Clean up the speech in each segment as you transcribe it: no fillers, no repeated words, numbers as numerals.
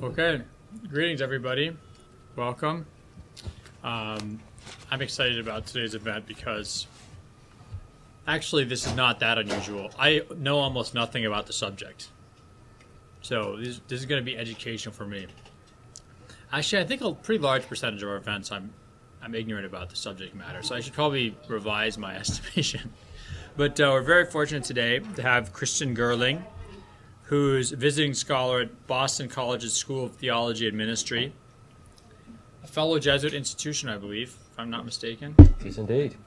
Okay, greetings everybody. Welcome. I'm excited about today's event because actually this is not that unusual. I know almost nothing about the subject. So this is going to be educational for me. Actually, I think a pretty large percentage of our events I'm ignorant about the subject matter, so I should probably revise my estimation. But we're very fortunate today to have Kristian Girling, who's a visiting scholar at Boston College's School of Theology and Ministry, a fellow Jesuit institution, I believe, if I'm not mistaken. It is indeed.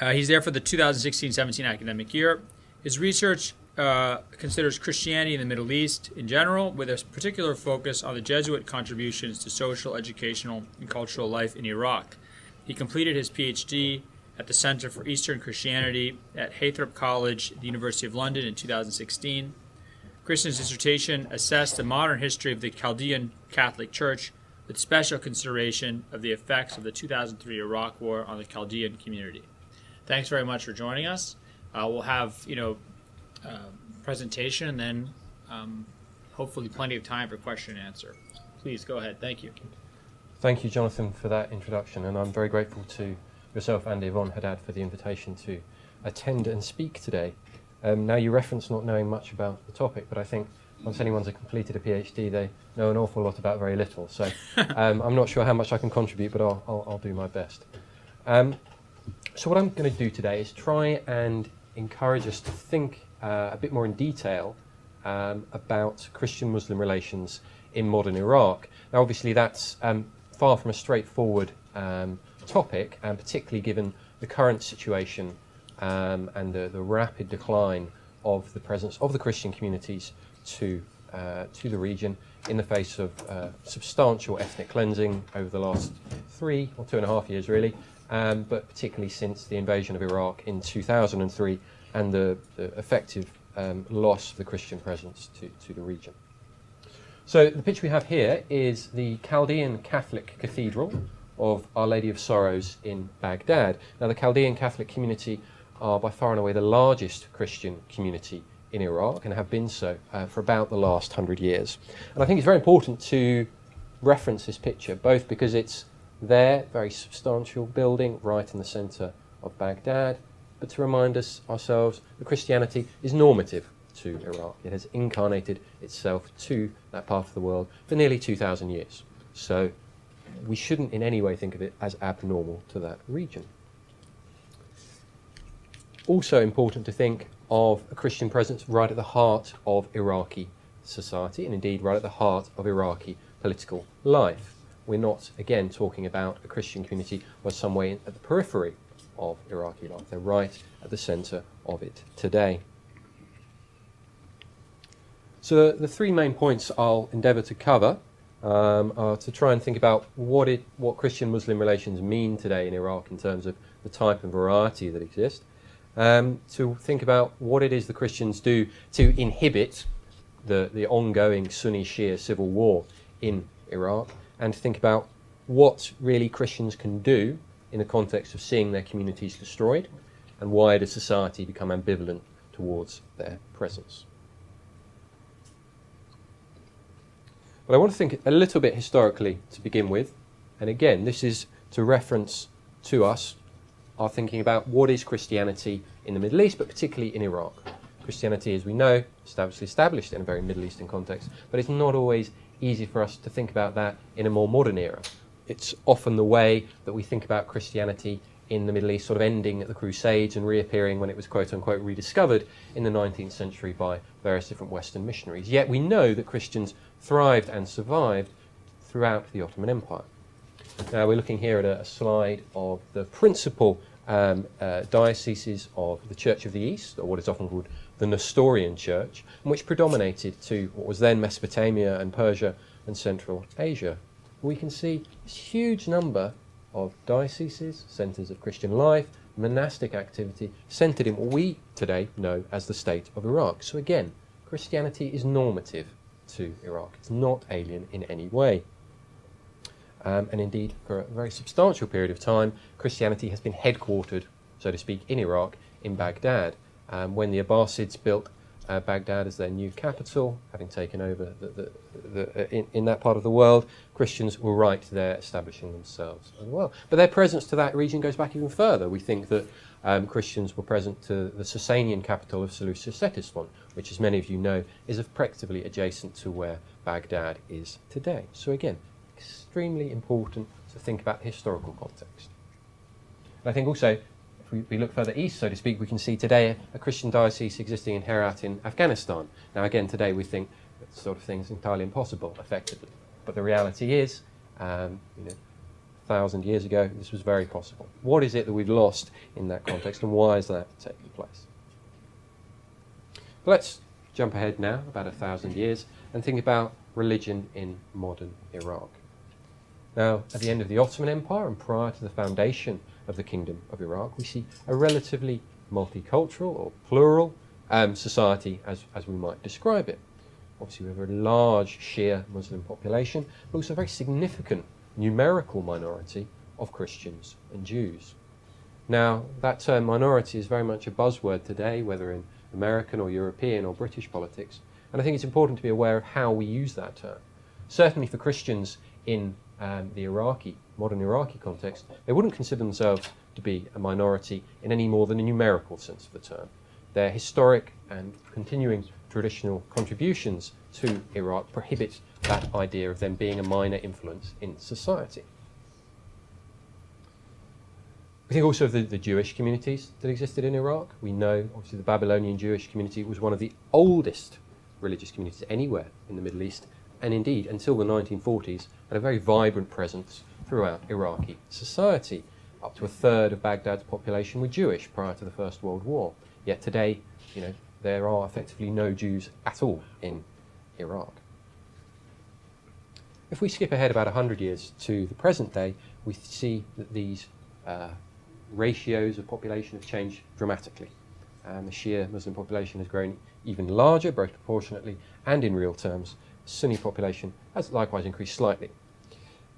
He's there for the 2016-17 academic year. His research considers Christianity in the Middle East in general, with a particular focus on the Jesuit contributions to social, educational, and cultural life in Iraq. He completed his PhD at the Center for Eastern Christianity at Herat College, the University of London in 2016. Kristian's dissertation assessed the modern history of the Chaldean Catholic Church with special consideration of the effects of the 2003 Iraq War on the Chaldean community. Thanks very much for joining us. We'll have, presentation and then hopefully plenty of time for question and answer. Please go ahead. Thank you. Thank you, Jonathan, for that introduction, and I'm very grateful to yourself and Yvonne Haddad for the invitation to attend and speak today. Now, you referenced not knowing much about the topic, but I think once anyone's completed a PhD, they know an awful lot about very little. So I'm not sure how much I can contribute, but I'll do my best. So what I'm going to do today is try and encourage us to think a bit more in detail about Christian-Muslim relations in modern Iraq. Now, obviously, that's far from a straightforward topic, and particularly given the current situation and the rapid decline of the presence of the Christian communities to the region in the face of substantial ethnic cleansing over the last 3 or 2.5 years, really, but particularly since the invasion of Iraq in 2003 and the effective loss of the Christian presence to the region. So the picture we have here is the Chaldean Catholic Cathedral of Our Lady of Sorrows in Baghdad. Now, the Chaldean Catholic community are by far and away the largest Christian community in Iraq and have been so for about the last 100 years. And I think it's very important to reference this picture, both because it's their very substantial building right in the centre of Baghdad, but to remind us ourselves that Christianity is normative to Iraq. It has incarnated itself to that part of the world for nearly 2,000 years. So we shouldn't in any way think of it as abnormal to that region. Also important to think of a Christian presence right at the heart of Iraqi society, and indeed right at the heart of Iraqi political life. We're not, again, talking about a Christian community or some way at the periphery of Iraqi life. They're right at the centre of it today. So the 3 main points I'll endeavour to cover are to try and think about what Christian-Muslim relations mean today in Iraq in terms of the type and variety that exist, to think about what it is the Christians do to inhibit the ongoing Sunni-Shia civil war in Iraq, and to think about what really Christians can do in the context of seeing their communities destroyed, and why does society become ambivalent towards their presence. But I want to think a little bit historically to begin with, and again, this is to reference to us our thinking about what is Christianity in the Middle East, but particularly in Iraq. Christianity, as we know, established in a very Middle Eastern context, but it's not always easy for us to think about that in a more modern era. It's often the way that we think about Christianity in the Middle East sort of ending at the Crusades and reappearing when it was quote-unquote rediscovered in the 19th century by various different Western missionaries. Yet we know that Christians thrived and survived throughout the Ottoman Empire. Now, we're looking here at a slide of the principal dioceses of the Church of the East, or what is often called the Nestorian Church, which predominated to what was then Mesopotamia and Persia and Central Asia. We can see a huge number of dioceses, centres of Christian life, monastic activity, centred in what we today know as the state of Iraq. So again, Christianity is normative to Iraq. It's not alien in any way. And indeed, for a very substantial period of time, Christianity has been headquartered, so to speak, in Iraq, in Baghdad. When the Abbasids built Baghdad as their new capital, having taken over in that part of the world. Christians were right there establishing themselves as well. But their presence to that region goes back even further. We think that Christians were present to the Sasanian capital of Seleucia, which, as many of you know, is effectively adjacent to where Baghdad is today. So again, extremely important to think about the historical context. And I think also, if we look further east, so to speak, we can see today a Christian diocese existing in Herat in Afghanistan. Now again, today we think that sort of thing is entirely impossible, effectively. But the reality is, 1,000 years ago, this was very possible. What is it that we've lost in that context, and why is that taking place? Let's jump ahead now, about 1,000 years, and think about religion in modern Iraq. Now, at the end of the Ottoman Empire and prior to the foundation of the Kingdom of Iraq, we see a relatively multicultural or plural society as we might describe it. Obviously, we have a very large Shia Muslim population, but also a very significant numerical minority of Christians and Jews. Now, that term minority is very much a buzzword today, whether in American or European or British politics, and I think it's important to be aware of how we use that term. Certainly for Christians in the modern Iraqi context, they wouldn't consider themselves to be a minority in any more than a numerical sense of the term. Their historic and continuing traditional contributions to Iraq prohibit that idea of them being a minor influence in society. We think also of the Jewish communities that existed in Iraq. We know, obviously, the Babylonian Jewish community was one of the oldest religious communities anywhere in the Middle East, and indeed, until the 1940s, had a very vibrant presence throughout Iraqi society. Up to a third of Baghdad's population were Jewish prior to the First World War. Yet today, there are effectively no Jews at all in Iraq. If we skip ahead about 100 years to the present day, we see that these ratios of population have changed dramatically. And the Shia Muslim population has grown even larger, both proportionately and in real terms. The Sunni population has likewise increased slightly.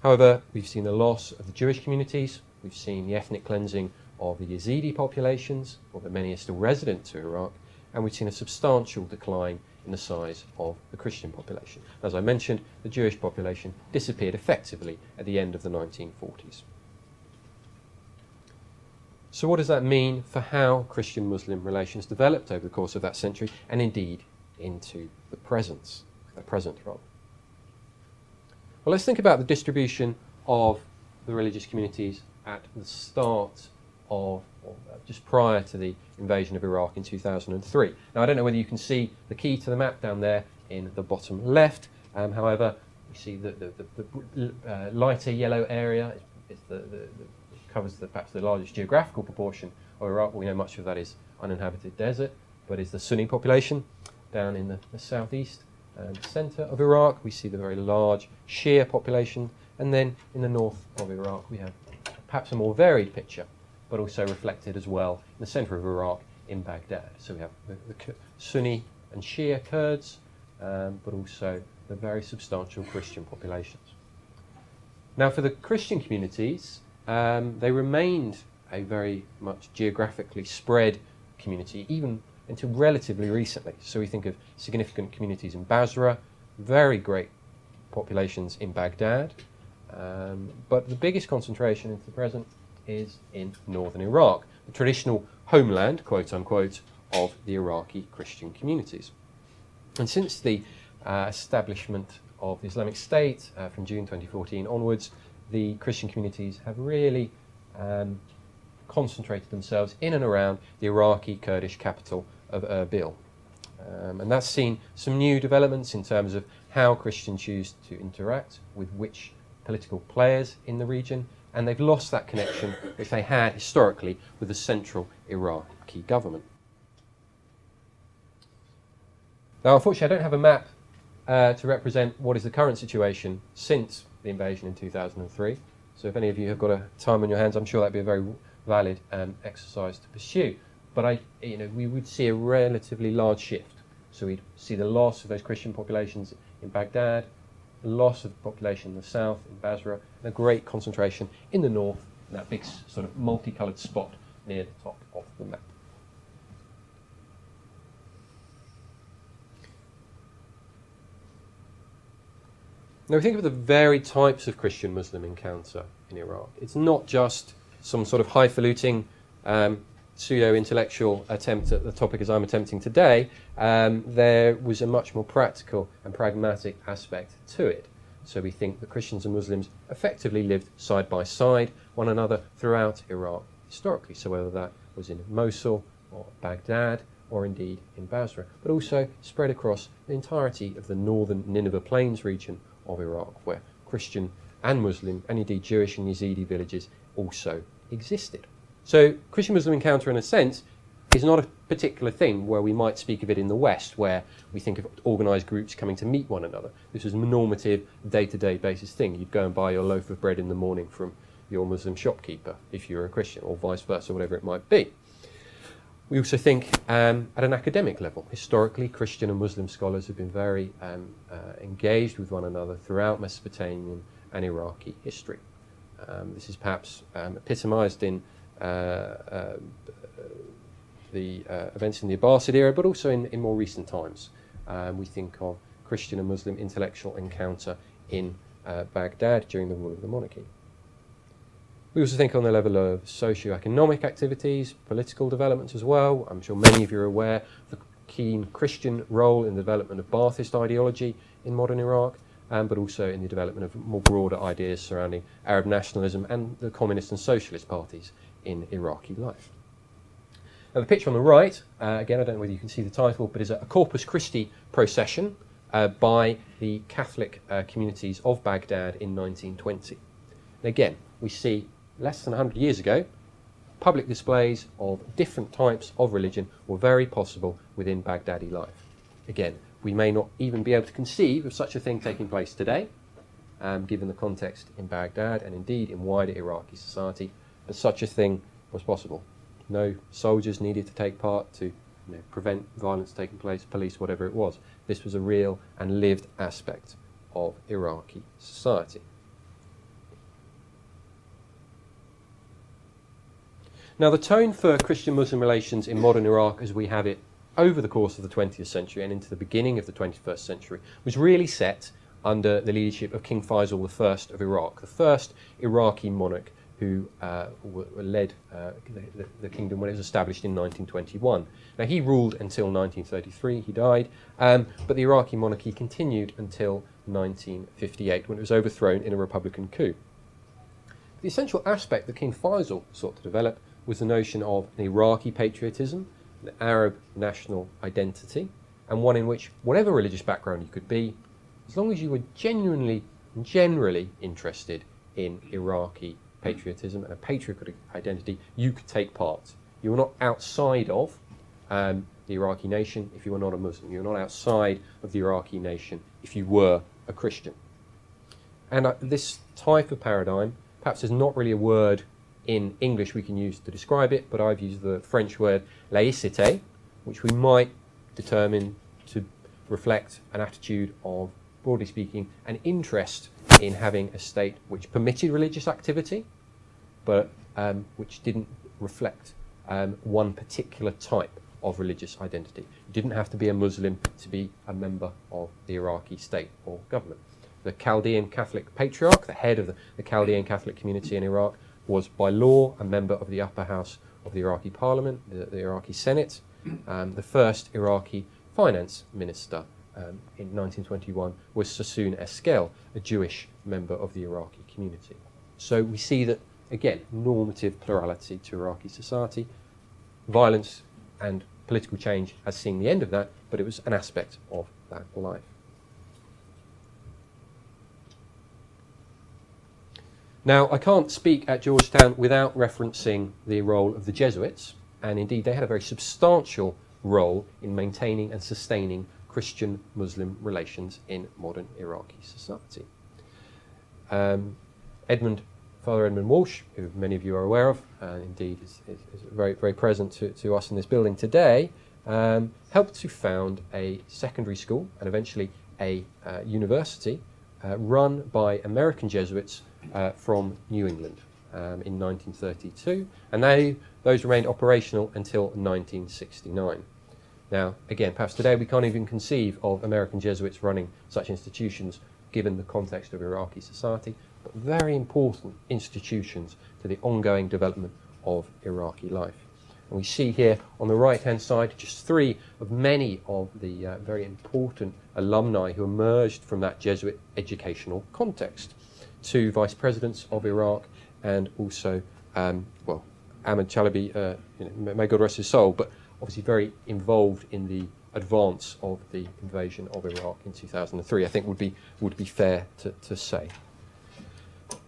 However, we've seen the loss of the Jewish communities, we've seen the ethnic cleansing of the Yazidi populations, although many are still resident to Iraq, and we've seen a substantial decline in the size of the Christian population. As I mentioned, the Jewish population disappeared effectively at the end of the 1940s. So what does that mean for how Christian-Muslim relations developed over the course of that century, and indeed into the present? Well, let's think about the distribution of the religious communities at the start of, or just prior to the invasion of Iraq in 2003. Now, I don't know whether you can see the key to the map down there in the bottom left. However, you see the lighter yellow area covers perhaps the largest geographical proportion of Iraq. We know much of that is uninhabited desert, but is the Sunni population. Down in the southeast and centre of Iraq, we see the very large Shia population, and then in the north of Iraq we have perhaps a more varied picture, but also reflected as well in the centre of Iraq in Baghdad. So we have the Sunni and Shia Kurds, but also the very substantial Christian populations. Now, for the Christian communities, they remained a very much geographically spread community, even until relatively recently. So we think of significant communities in Basra, very great populations in Baghdad, but the biggest concentration into the present is in northern Iraq, the traditional homeland, quote unquote, of the Iraqi Christian communities. And since the establishment of the Islamic State from June 2014 onwards, the Christian communities have really concentrated themselves in and around the Iraqi Kurdish capital of Erbil. And that's seen some new developments in terms of how Christians choose to interact with which political players in the region, and they've lost that connection which they had historically with the central Iraqi government. Now, unfortunately, I don't have a map to represent what is the current situation since the invasion in 2003. So if any of you have got a time on your hands, I'm sure that'd be a very valid exercise to pursue. But we would see a relatively large shift. So we'd see the loss of those Christian populations in Baghdad, the loss of the population in the south, in Basra, and a great concentration in the north, in that big sort of multicoloured spot near the top of the map. Now we think of the varied types of Christian-Muslim encounter in Iraq. It's not just some sort of highfalutin pseudo-intellectual attempt at the topic as I'm attempting today. There was a much more practical and pragmatic aspect to it. So we think that Christians and Muslims effectively lived side by side one another throughout Iraq historically. So whether that was in Mosul or Baghdad or indeed in Basra, but also spread across the entirety of the northern Nineveh Plains region of Iraq, where Christian and Muslim and indeed Jewish and Yazidi villages also existed. So Christian-Muslim encounter, in a sense, is not a particular thing where we might speak of it in the West, where we think of organised groups coming to meet one another. This was a normative, day-to-day basis thing. You'd go and buy your loaf of bread in the morning from your Muslim shopkeeper if you were a Christian, or vice versa, whatever it might be. We also think at an academic level. Historically, Christian and Muslim scholars have been very engaged with one another throughout Mesopotamian and Iraqi history. This is perhaps epitomised in the events in the Abbasid era, but also in more recent times. We think of Christian and Muslim intellectual encounter in Baghdad during the rule of the monarchy. We also think on the level of socio-economic activities, political developments as well. I'm sure many of you are aware of the keen Christian role in the development of Ba'athist ideology in modern Iraq, but also in the development of more broader ideas surrounding Arab nationalism and the communist and socialist parties in Iraqi life. Now the picture on the right, again I don't know whether you can see the title, but is a Corpus Christi procession by the Catholic communities of Baghdad in 1920. And again, we see less than 100 years ago, public displays of different types of religion were very possible within Baghdadi life. Again, we may not even be able to conceive of such a thing taking place today, given the context in Baghdad and indeed in wider Iraqi society, but such a thing was possible. No soldiers needed to take part to prevent violence taking place, police, whatever it was. This was a real and lived aspect of Iraqi society. Now the tone for Christian-Muslim relations in modern Iraq as we have it over the course of the 20th century and into the beginning of the 21st century was really set under the leadership of King Faisal I of Iraq, the first Iraqi monarch who led the kingdom when it was established in 1921. Now he ruled until 1933, he died, but the Iraqi monarchy continued until 1958 when it was overthrown in a republican coup. The essential aspect that King Faisal sought to develop was the notion of an Iraqi patriotism, an Arab national identity, and one in which whatever religious background you could be, as long as you were genuinely and generally interested in Iraqi patriotism and a patriotic identity, you could take part. You were not outside of the Iraqi nation if you were not a Muslim. You were not outside of the Iraqi nation if you were a Christian. And this type of paradigm, perhaps there's not really a word in English we can use to describe it, but I've used the French word laïcité, which we might determine to reflect an attitude of, broadly speaking, an interest in having a state which permitted religious activity, but which didn't reflect one particular type of religious identity. You didn't have to be a Muslim to be a member of the Iraqi state or government. The Chaldean Catholic Patriarch, the head of the Chaldean Catholic community in Iraq, was by law a member of the upper house of the Iraqi parliament, the Iraqi Senate, the first Iraqi finance minister in 1921 was Sassoon Esquel, a Jewish member of the Iraqi community. So we see that, again, normative plurality to Iraqi society. Violence and political change has seen the end of that, but it was an aspect of that life. Now, I can't speak at Georgetown without referencing the role of the Jesuits, and indeed they had a very substantial role in maintaining and sustaining Christian-Muslim relations in modern Iraqi society. Father Edmund Walsh, who many of you are aware of, and indeed is very, very present to us in this building today, helped to found a secondary school and eventually a university run by American Jesuits from New England in 1932, and those remained operational until 1969. Now, again, perhaps today we can't even conceive of American Jesuits running such institutions given the context of Iraqi society, but very important institutions to the ongoing development of Iraqi life. And we see here on the right-hand side just three of many of the very important alumni who emerged from that Jesuit educational context. Two vice presidents of Iraq, and also, Ahmad Chalabi, may God rest his soul, but obviously very involved in the advance of the invasion of Iraq in 2003, I think would be fair to say.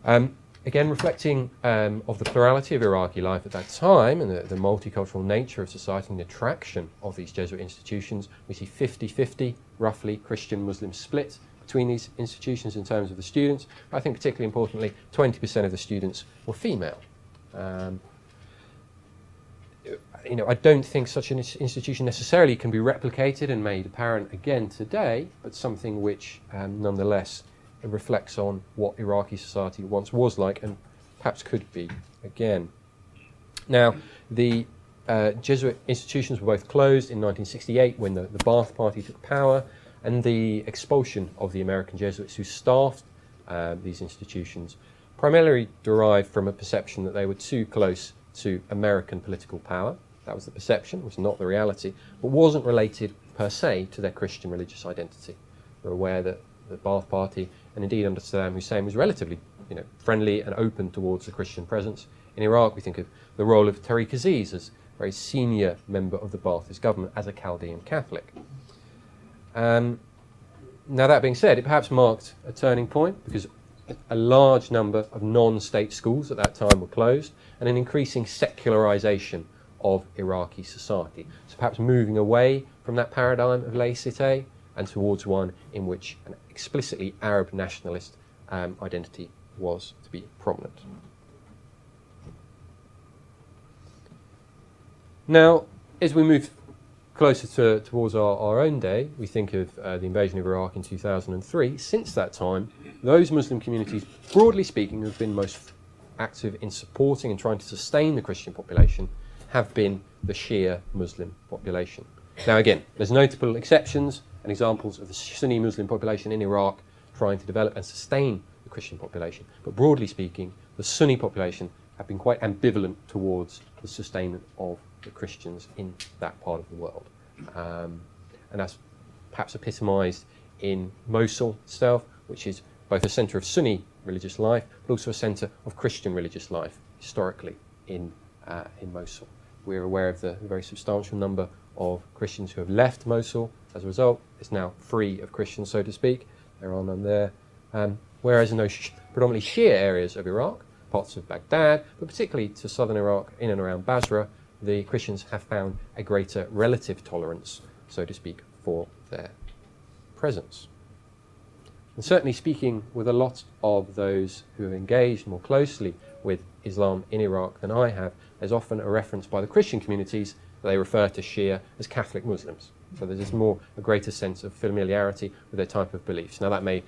Again, reflecting of the plurality of Iraqi life at that time and the multicultural nature of society and the attraction of these Jesuit institutions, we see 50-50, roughly, Christian-Muslim split between these institutions in terms of the students. I think particularly importantly, 20% of the students were female. I don't think such an institution necessarily can be replicated and made apparent again today, but something which nonetheless it reflects on what Iraqi society once was like and perhaps could be again. Now, the Jesuit institutions were both closed in 1968 when the Ba'ath Party took power, and the expulsion of the American Jesuits who staffed these institutions primarily derived from a perception that they were too close to American political power. That was the perception, it was not the reality, but wasn't related per se to their Christian religious identity. We're aware that the Ba'ath Party, and indeed under Saddam Husain, was relatively friendly and open towards the Christian presence. In Iraq, we think of the role of Tariq Aziz as a very senior member of the Ba'athist government as a Chaldean Catholic. Now, that being said, it perhaps marked a turning point because a large number of non-state schools at that time were closed and an increasing secularization of Iraqi society. So perhaps moving away from that paradigm of laïcité and towards one in which an explicitly Arab nationalist identity was to be prominent. Now, as we move closer towards our own day, we think of the invasion of Iraq in 2003. Since that time, those Muslim communities, broadly speaking, who have been most active in supporting and trying to sustain the Christian population have been the Shia Muslim population. Now again, there's notable exceptions and examples of the Sunni Muslim population in Iraq trying to develop and sustain the Christian population. But broadly speaking, the Sunni population have been quite ambivalent towards the sustainment of the Christians in that part of the world. And that's perhaps epitomised in Mosul itself, which is both a centre of Sunni religious life, but also a centre of Christian religious life historically in Mosul. We're aware of the very substantial number of Christians who have left Mosul. As a result, it's now free of Christians, so to speak. There are none there. Whereas in those predominantly Shia areas of Iraq, parts of Baghdad, but particularly to southern Iraq, in and around Basra, the Christians have found a greater relative tolerance, so to speak, for their presence. And certainly speaking with a lot of those who have engaged more closely with Islam in Iraq than I have, there's often a reference by the Christian communities that they refer to Shia as Catholic Muslims. So there's a greater sense of familiarity with their type of beliefs. Now that may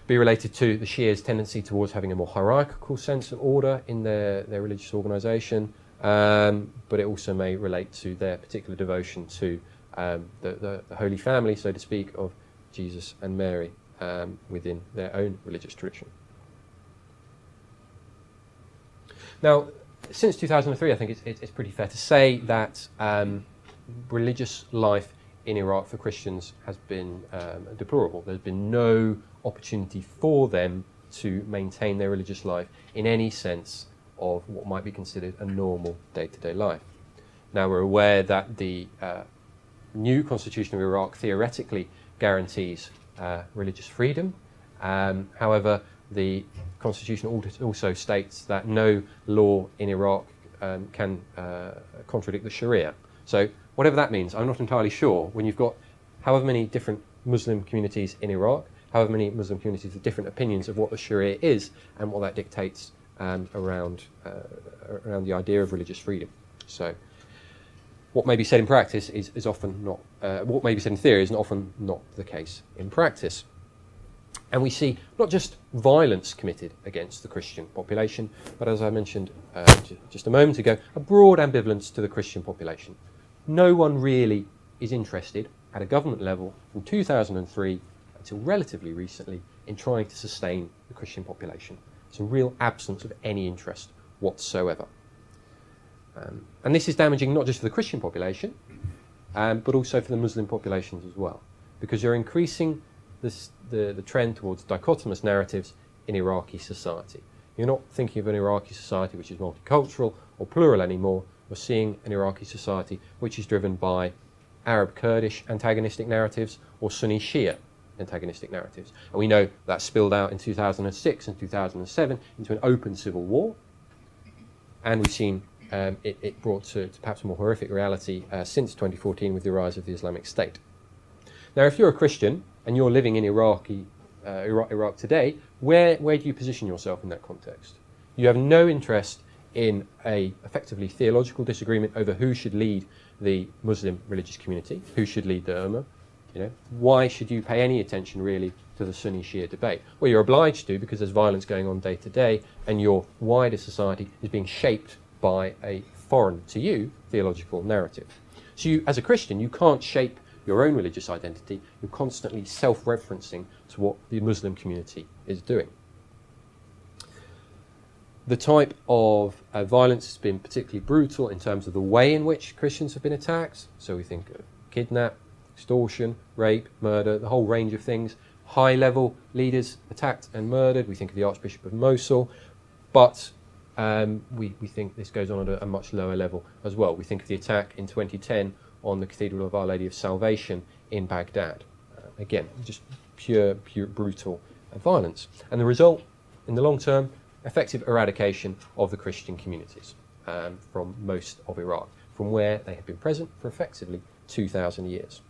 be related to the Shias' tendency towards having a more hierarchical sense of order in their religious organisation, but it also may relate to their particular devotion to the Holy Family, so to speak, of Jesus and Mary within their own religious tradition. Now, since 2003, I think it's pretty fair to say that religious life in Iraq for Christians has been deplorable. There's been no opportunity for them to maintain their religious life in any sense of what might be considered a normal day-to-day life. Now, we're aware that the new constitution of Iraq theoretically guarantees religious freedom. However, the constitution also states that no law in Iraq can contradict the Sharia. So whatever that means, I'm not entirely sure. When you've got however many different Muslim communities in Iraq, however many Muslim communities with different opinions of what the Sharia is and what that dictates around the idea of religious freedom. So what may be said in practice is often not, what may be said in theory is often not the case in practice. And we see not just violence committed against the Christian population, but as I mentioned just a moment ago, a broad ambivalence to the Christian population. No one really is interested at a government level from 2003 until relatively recently, in trying to sustain the Christian population. It's a real absence of any interest whatsoever. And this is damaging not just for the Christian population, but also for the Muslim populations as well, because you're increasing the trend towards dichotomous narratives in Iraqi society. You're not thinking of an Iraqi society which is multicultural or plural anymore. You're seeing an Iraqi society which is driven by Arab-Kurdish antagonistic narratives or Sunni-Shia antagonistic narratives. And we know that spilled out in 2006 and 2007 into an open civil war. And we've seen it brought to perhaps a more horrific reality since 2014 with the rise of the Islamic State. Now, if you're a Christian and you're living in Iraq today, where do you position yourself in that context? You have no interest in a effectively theological disagreement over who should lead the Muslim religious community, who should lead the Ummah. Why should you pay any attention really to the Sunni-Shia debate? Well, you're obliged to, because there's violence going on day to day, and your wider society is being shaped by a foreign to you theological narrative. So you, as a Christian, you can't shape your own religious identity. You're constantly self-referencing to what the Muslim community is doing. The type of violence has been particularly brutal in terms of the way in which Christians have been attacked. So we think of kidnap, extortion, rape, murder, the whole range of things. High-level leaders attacked and murdered. We think of the Archbishop of Mosul. But we think this goes on at a much lower level as well. We think of the attack in 2010 on the Cathedral of Our Lady of Salvation in Baghdad. Again, just pure brutal violence. And the result, in the long term, effective eradication of the Christian communities from most of Iraq, from where they have been present for effectively 2,000 years.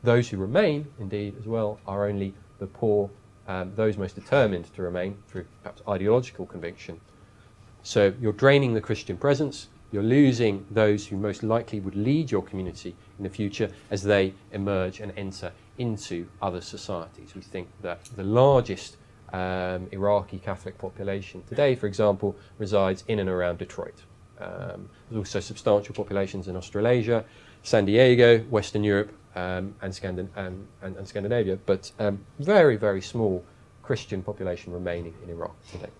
Those who remain, indeed, as well, are only the poor, those most determined to remain through perhaps ideological conviction. So you're draining the Christian presence, you're losing those who most likely would lead your community in the future as they emerge and enter into other societies. We think that the largest Iraqi Catholic population today, for example, resides in and around Detroit. There's also substantial populations in Australasia, San Diego, Western Europe, and Scandinavia, but very, very small Christian population remaining in Iraq today.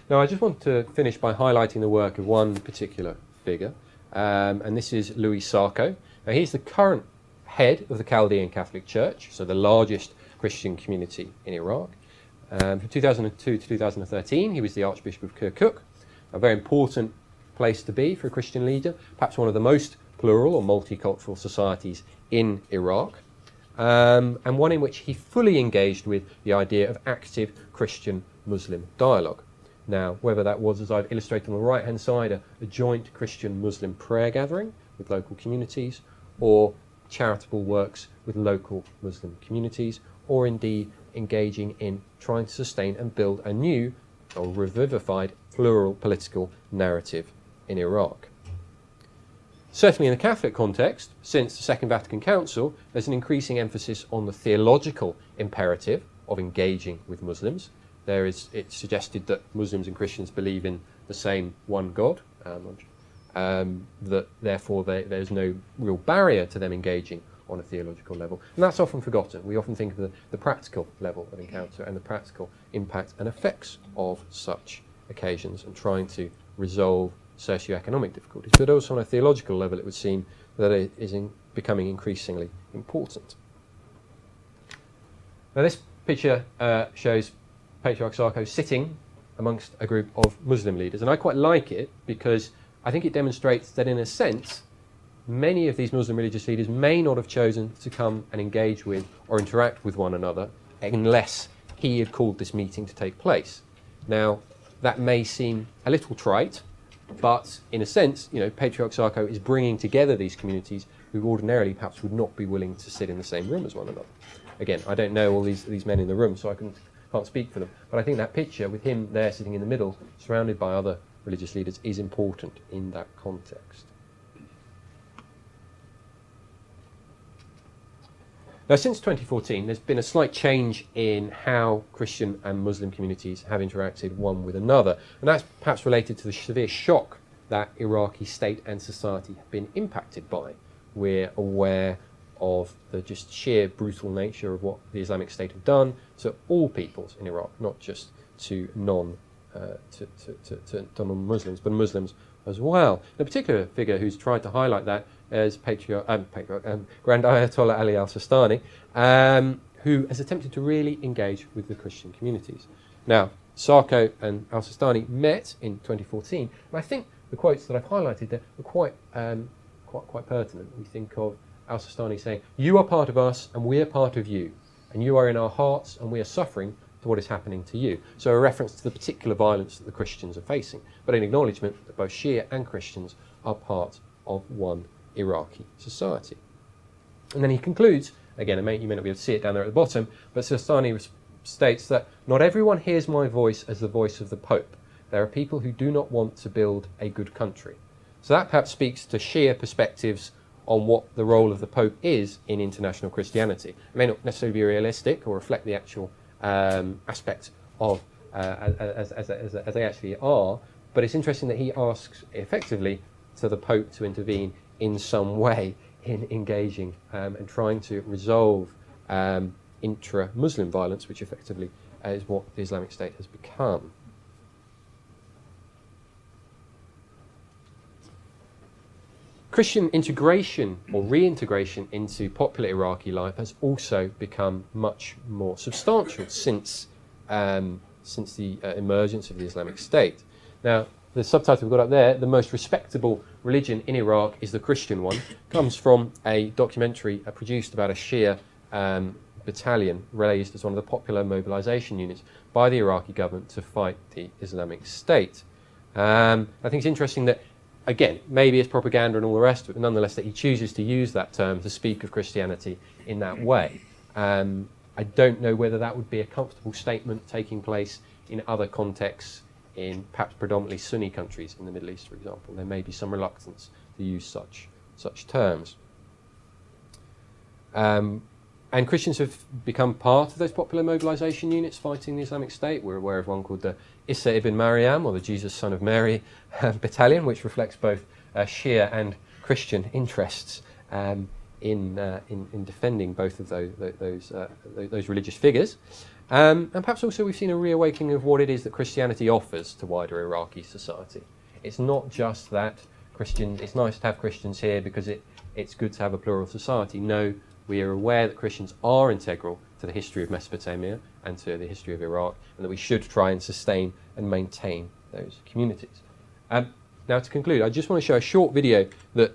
Now, I just want to finish by highlighting the work of one particular figure, and this is Louis Sacco. Now, he's the current head of the Chaldean Catholic Church, so the largest Christian community in Iraq. From 2002 to 2013, he was the Archbishop of Kirkuk, a very important place to be for a Christian leader, perhaps one of the most plural or multicultural societies in Iraq, and one in which he fully engaged with the idea of active Christian-Muslim dialogue. Now, whether that was, as I've illustrated on the right-hand side, a joint Christian-Muslim prayer gathering with local communities, or charitable works with local Muslim communities, or indeed engaging in trying to sustain and build a new or revivified plural political narrative in Iraq. Certainly in the Catholic context, since the Second Vatican Council, there's an increasing emphasis on the theological imperative of engaging with Muslims. It's suggested that Muslims and Christians believe in the same one God, that therefore there's no real barrier to them engaging on a theological level. And that's often forgotten. We often think of the practical level of encounter and the practical impact and effects of such occasions and trying to resolve socioeconomic difficulties. But also on a theological level, it would seem that it is becoming increasingly important. Now, this picture shows Patriarch Sacco sitting amongst a group of Muslim leaders, and I quite like it because I think it demonstrates that, in a sense, many of these Muslim religious leaders may not have chosen to come and engage with or interact with one another unless he had called this meeting to take place. Now, that may seem a little trite, but in a sense, Patriarch Sacco is bringing together these communities who ordinarily perhaps would not be willing to sit in the same room as one another. Again, I don't know all these men in the room, so I can't speak for them, but I think that picture with him there sitting in the middle, surrounded by other religious leaders, is important in that context. Now, since 2014, there's been a slight change in how Christian and Muslim communities have interacted one with another, and that's perhaps related to the severe shock that Iraqi state and society have been impacted by. We're aware of the just sheer brutal nature of what the Islamic State have done to all peoples in Iraq, not just to non-Muslims, but Muslims as well. A particular figure who's tried to highlight that is Grand Ayatollah Ali al-Sistani, who has attempted to really engage with the Christian communities. Now, Sacco and al-Sistani met in 2014, and I think the quotes that I've highlighted there are quite pertinent. We think of al-Sistani saying, "You are part of us and we are part of you, and you are in our hearts and we are suffering to what is happening to you." So a reference to the particular violence that the Christians are facing, but an acknowledgement that both Shia and Christians are part of one Iraqi society. And then he concludes, again, you may not be able to see it down there at the bottom, but Sistani states that not everyone hears my voice as the voice of the Pope. There are people who do not want to build a good country. So that perhaps speaks to Shia perspectives on what the role of the Pope is in international Christianity. It may not necessarily be realistic or reflect the actual aspect of as they actually are, but it's interesting that he asks effectively to the Pope to intervene in some way in engaging and trying to resolve intra-Muslim violence, which effectively is what the Islamic State has become. Christian integration or reintegration into popular Iraqi life has also become much more substantial since the emergence of the Islamic State. Now, the subtitle we've got up there, "The most respectable religion in Iraq is the Christian one," comes from a documentary produced about a Shia battalion raised as one of the popular mobilization units by the Iraqi government to fight the Islamic State. I think it's interesting that, again, maybe it's propaganda and all the rest, but nonetheless that he chooses to use that term to speak of Christianity in that way. I don't know whether that would be a comfortable statement taking place in other contexts, in perhaps predominantly Sunni countries in the Middle East, for example. There may be some reluctance to use such terms. And Christians have become part of those popular mobilization units fighting the Islamic State. We're aware of one called the Isa ibn Maryam, or the Jesus son of Mary battalion, which reflects both Shia and Christian interests in defending both of those religious figures. And perhaps also we've seen a reawakening of what it is that Christianity offers to wider Iraqi society. It's not just that it's nice to have Christians here because it's good to have a plural society. No, we are aware that Christians are integral to the history of Mesopotamia and to the history of Iraq, and that we should try and sustain and maintain those communities. Now, to conclude, I just want to show a short video that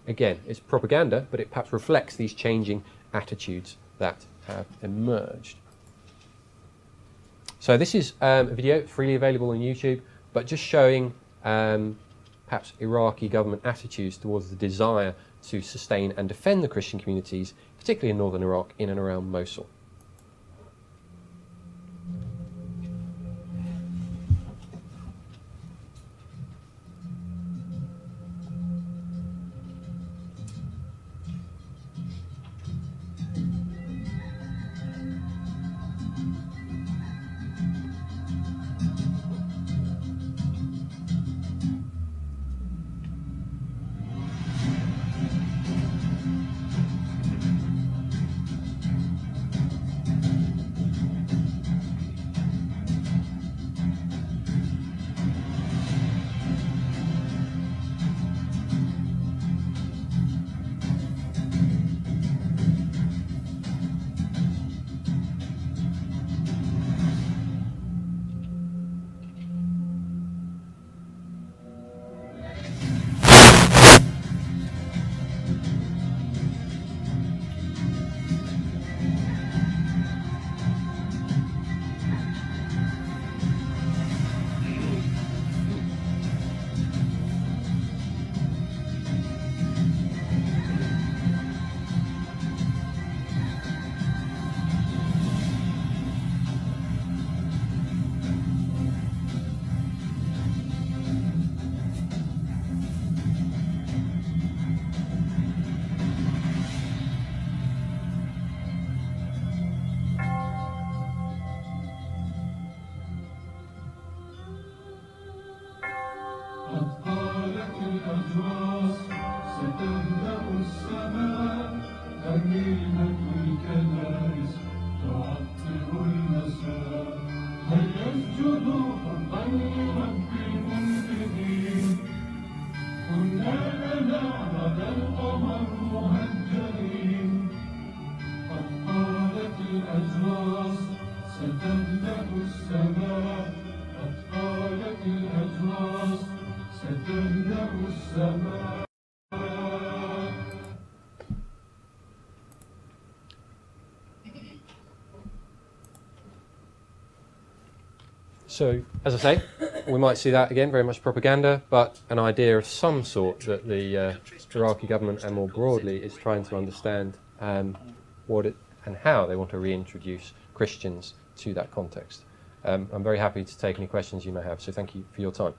again, it's propaganda, but it perhaps reflects these changing attitudes that have emerged. So this is a video freely available on YouTube, but just showing perhaps Iraqi government attitudes towards the desire to sustain and defend the Christian communities, particularly in northern Iraq, in and around Mosul. So, as I say, we might see that again, very much propaganda, but an idea of some sort that the Iraqi government and more broadly is trying to understand what it and how they want to reintroduce Christians to that context. I'm very happy to take any questions you may have, so thank you for your time.